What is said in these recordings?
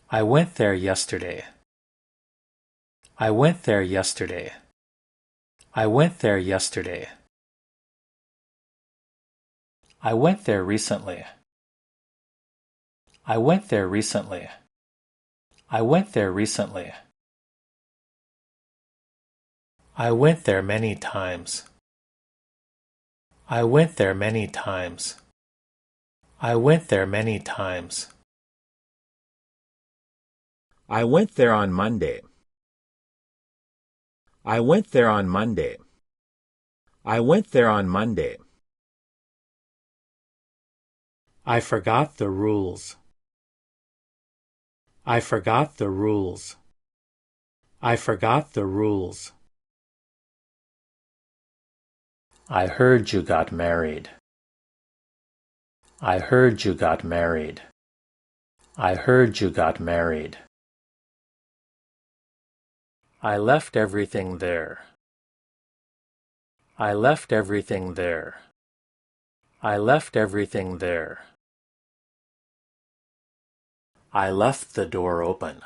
I went there yesterday. I went there yesterday. I went there yesterday. I went there recently. I went there recently. I went there recently. I went there many times. I went there many times. I went there many times. I went there on Monday. I went there on Monday. I went there on Monday. I forgot the rules. I forgot the rules. I forgot the rules. I heard you got married. I heard you got married. I heard you got married. I left everything there. I left everything there. I left everything there. I left the door open.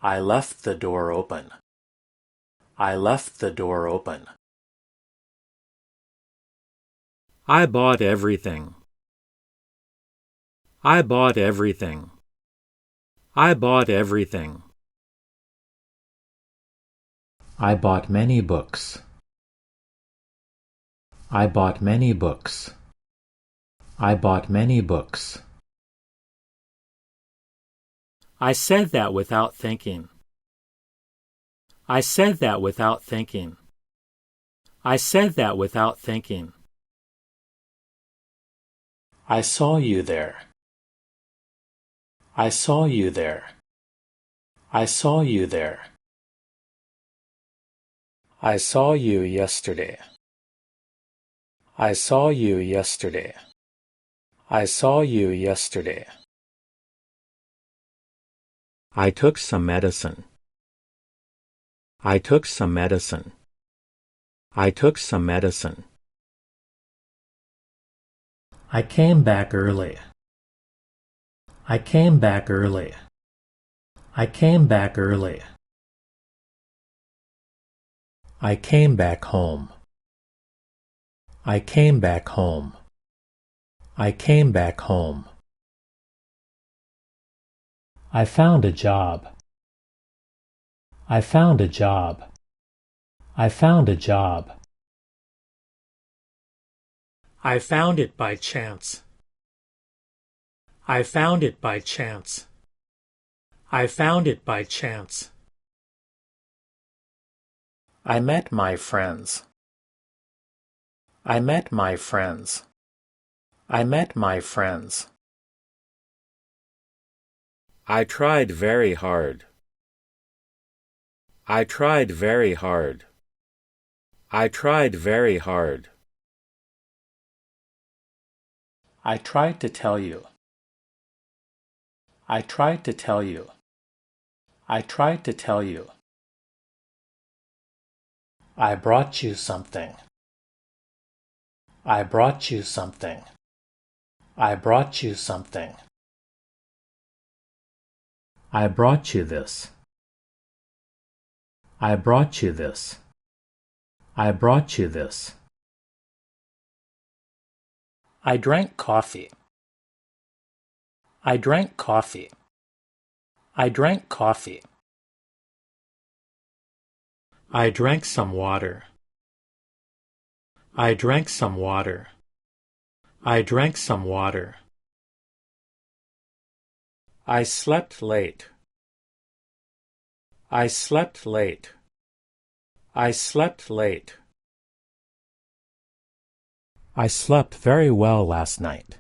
I left the door open. I left the door open. I bought everything. I bought everything. I bought everything. I bought many books. I bought many books. I bought many books. I said that without thinking. I said that without thinking. I said that without thinking. I saw you there. I saw you there. I saw you there. I saw you yesterday. I saw you yesterday. I saw you yesterday. I took some medicine. I took some medicine. I took some medicine. I came back early. I came back early. I came back early. I came back home. I came back home. I came back home. I found a job. I found a job. I found a job. I found it by chance. I found it by chance. I found it by chance. I met my friends. I met my friends. I met my friends. I tried very hard. I tried very hard. I tried very hard. I tried to tell you. I tried to tell you. I tried to tell you. I brought you something. I brought you something. I brought you something. I brought you this. I brought you this. I brought you this. I drank coffee. I drank coffee. I drank coffee. I drank some water. I drank some water. I drank some water. I slept late. I slept late. I slept late. I slept very well last night.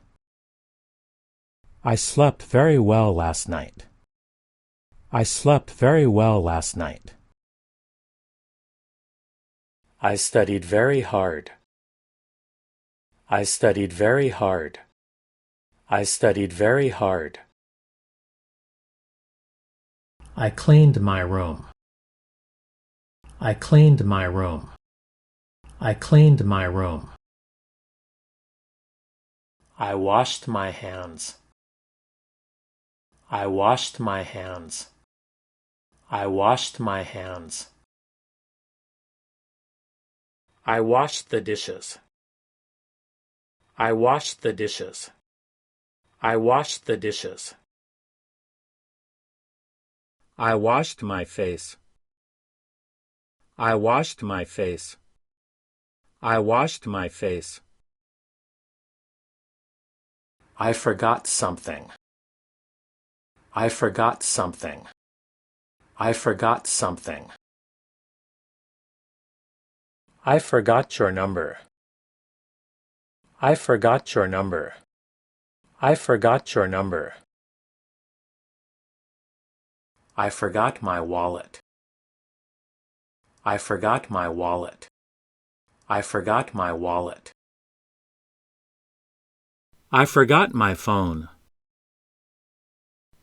I slept very well last night. I slept very well last night. I studied very hard. I studied very hard. I studied very hard. I cleaned my room. I cleaned my room. I cleaned my room. I washed my hands. I washed my hands. I washed my hands. I washed the dishes. I washed the dishes. I washed the dishes. I washed my face. I washed my face. I washed my face. I forgot something. I forgot something. I forgot something. I forgot your number. I forgot your number. I forgot your number. I forgot my wallet. I forgot my wallet. I forgot my wallet. I forgot my phone.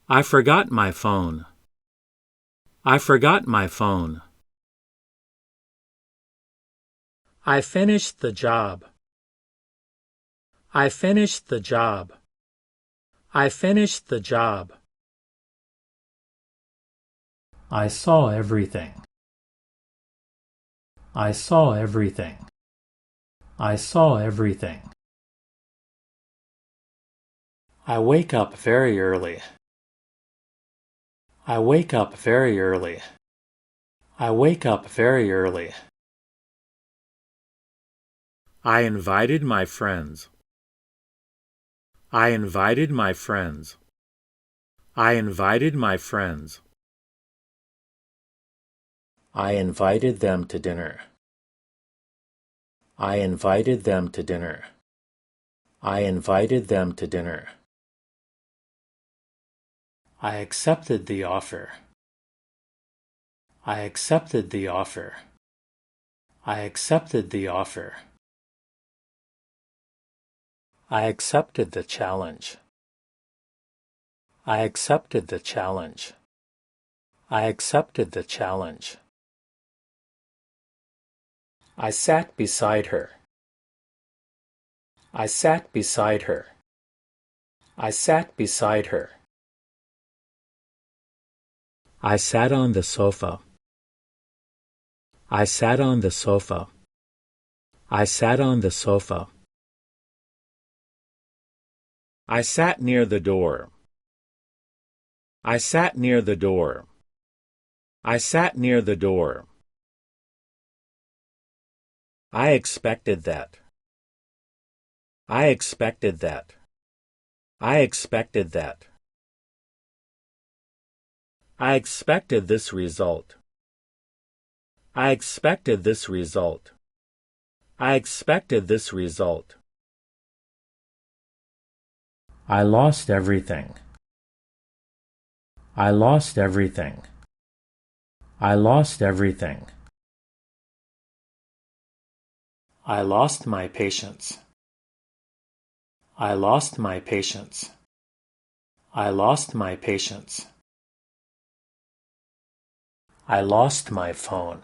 I forgot my phone. I forgot my phone. I finished the job. I finished the job. I finished the job. I saw everything. I saw everything. I saw everything. I wake up very early. I wake up very early. I wake up very early. I invited my friends. I invited my friends. I invited my friends. I invited them to dinner. I invited them to dinner. I invited them to dinner. I accepted the offer. I accepted the offer. I accepted the offer. I accepted the challenge. I accepted the challenge. I accepted the challenge. I sat beside her. I sat beside her. I sat beside her. I sat on the sofa. I sat on the sofa. I sat on the sofa. I sat near the door. I sat near the door. I sat near the door. I expected that. I expected that. I expected that. I expected this result. I expected this result. I expected this result. I lost everything. I lost everything. I lost everything. I lost my patience. I lost my patience. I lost my patience. I lost my phone.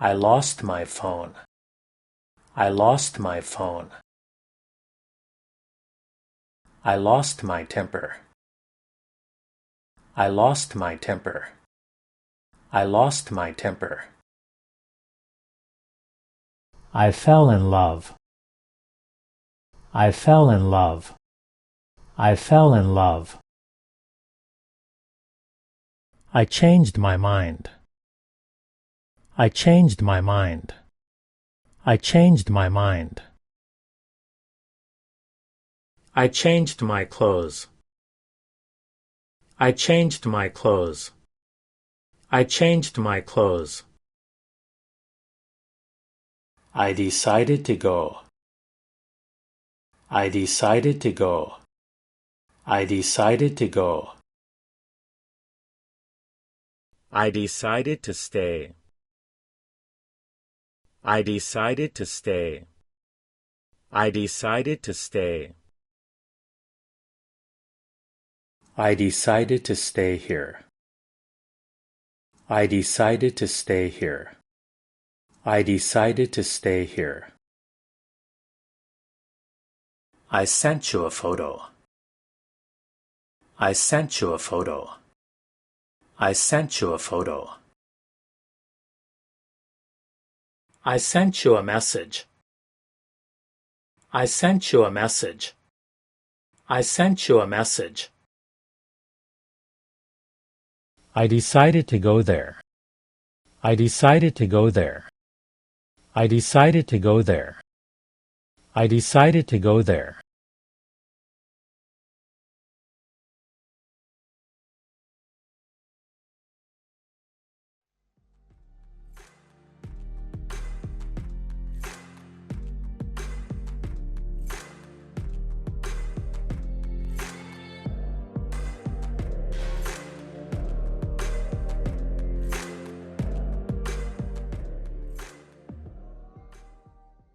I lost my phone. I lost my phone. I lost my temper. I lost my temper. I lost my temper. I fell in love. I fell in love. I fell in love. I changed my mind. I changed my mind. I changed my mind. I changed my clothes. I changed my clothes. I changed my clothes. I decided to go. I decided to go. I decided to go. I decided to stay. I decided to stay. I decided to stay. I decided to stay here. I decided to stay here. I decided to stay here. I sent you a photo. I sent you a photo. I sent you a photo. I sent you a message. I sent you a message. I sent you a message. I decided to go there. I decided to go there. I decided to go there. I decided to go there.